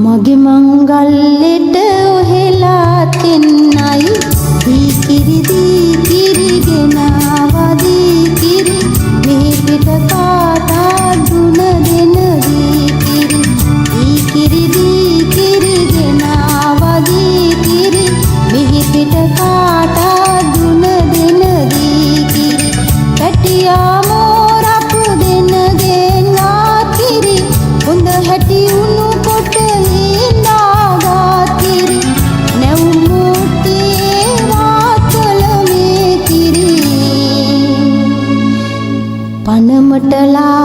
මගේ මංගල්ලෙට ඔහෙලා තෙන්නයි දී කිරි ගෙනාවා දී කිරි මේ පිට කාටා දුන දෙන දී කිරි ගෙනාවා දී කිරි මේ පිට කාටා දුන දෙන දී කිරි පැටියා මෝරපු දෙන ගෙන්නා කිරි හොඳ හැටි උණු කොට පනමටලා